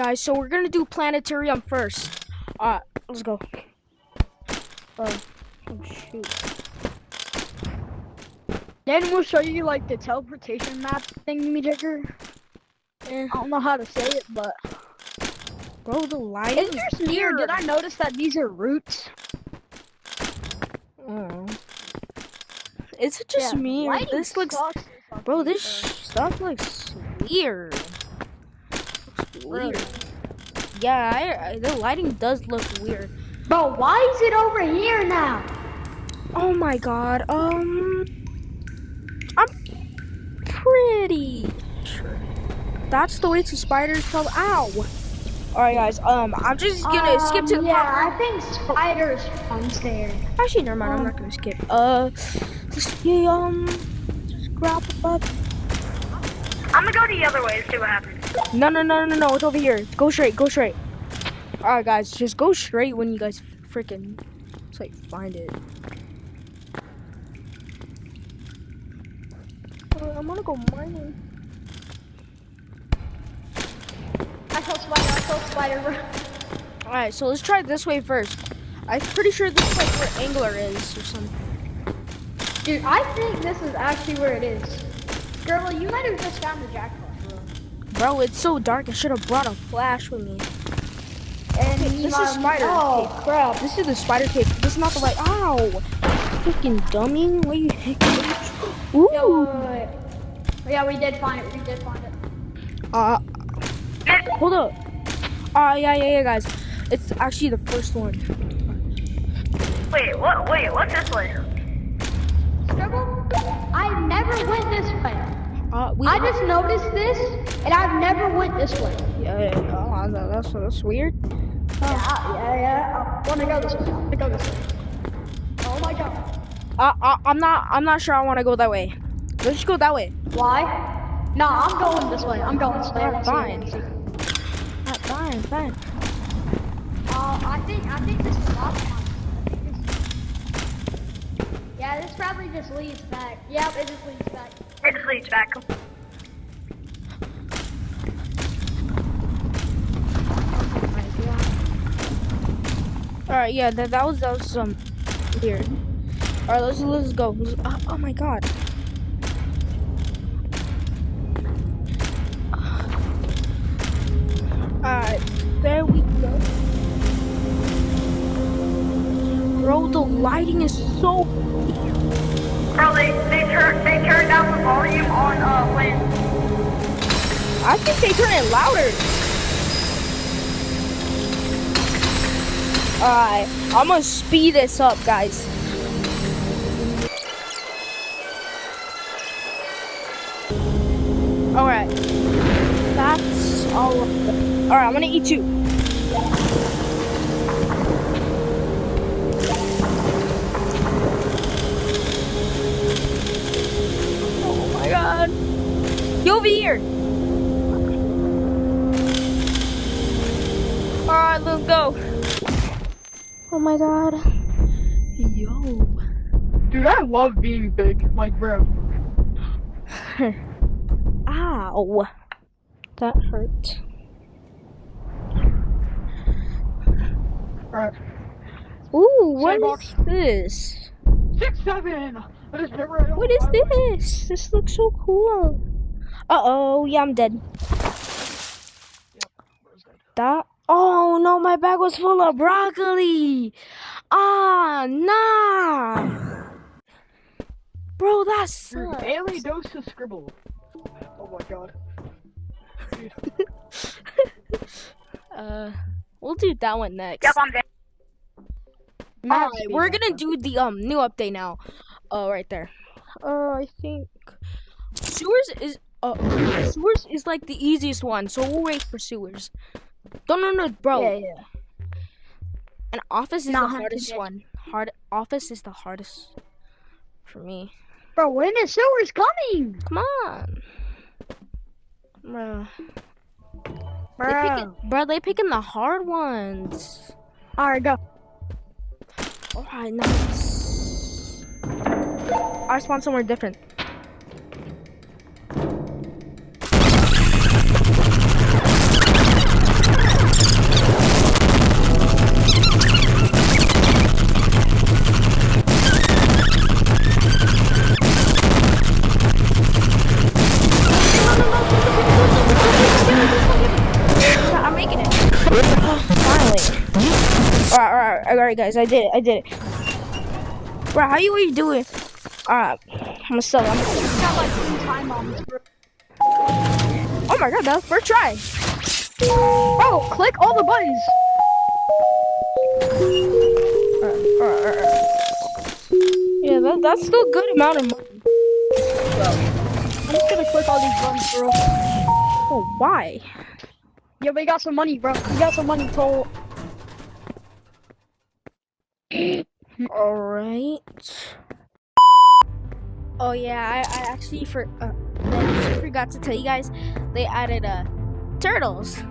guys, so we're gonna do planetarium first. Let's go. Oh shoot. Then we'll show you like the teleportation map thingy-majigger. I don't know how to say it, but bro, the lighting is yours me, or did I notice that these are roots? Oh. Is it just me, or this looks... Bro, this stuff looks weird. Weird. Yeah, the lighting does look weird. Bro, why is it over here now? Oh my god, I'm pretty sure that's the way to spiders come. Ow! Alright guys, I'm just gonna skip to the yeah, I think spiders from there. Actually, never mind, I'm not gonna skip. Just grab a bug. I'm gonna go the other way to see what happens. No, it's over here. Go straight. Alright guys, just go straight when you guys freaking find it. I'm gonna go mining. I saw spider. Alright, so let's try this way first. I'm pretty sure this is like where Angler is or something. Dude, I think this is actually where it is. Girl, you might have just found the jackpot, bro. Bro, it's so dark. I should have brought a flash with me. And this is spider cave. Crap. This is the spider cave. This is not the light. Ow! Freaking dummy. What you hicking? Ooh. Yo, wait. Yeah, we did find it. Hold up. Yeah, guys. It's actually the first one. Wait, what's this way? Scribble, I never went this way. I just noticed this, and I've never went this way. Yeah. Oh, that's weird. Yeah. I wanna go this way. Oh my god. I'm not sure I want to go that way. Let's just go that way. Why? No, I'm going this way. I'm going this way. Fine. I think this is lost one. Yeah, this probably just leads back. Yep, it just leads back. It just leads back. Alright, yeah, that was weird. Alright, let's go. Oh my god. Alright, there we go. Bro, the lighting is so... Bro, they turned down the volume on when... I think they turned it louder. Alright, I'm gonna speed this up, guys. Alright. That's all of them. Alright, I'm gonna eat two. Oh my god. You over here. Alright, let's go. Oh my god. Yo. Dude, I love being big, like, bro. Ow. That hurt. Alright. Ooh, what Sandbox. is this? 6, 7! What is this? This looks so cool. Uh-oh, yeah, I'm dead. That... Oh, no, my bag was full of broccoli. Ah, nah. Bro, that's... Daily dose of scribble. Oh my god. We'll do that one next. Yep, I'm dead. Alright, we're gonna do the new update now. Right there. I think sewers is like the easiest one, so we'll wait for sewers. No, bro. Yeah. And office is the hardest one. Office is the hardest for me. Bro, when is sewers coming? Come on. Bro. They picking the hard ones. Alright, go. Alright, nice. I spawned somewhere different. Alright, guys, I did it. Bro, how you doing? Alright, I'm gonna sell it. Got like 2 time bombs, bro. Oh my god, that was first try. Bro, click all the buttons. Alright. Yeah, that's still a good amount of money. I'm just gonna click all these buttons, bro. Oh, why? Yeah, we got some money, bro. We got some money, total. Alright. Oh yeah, I actually forgot to tell you guys, they added turtles.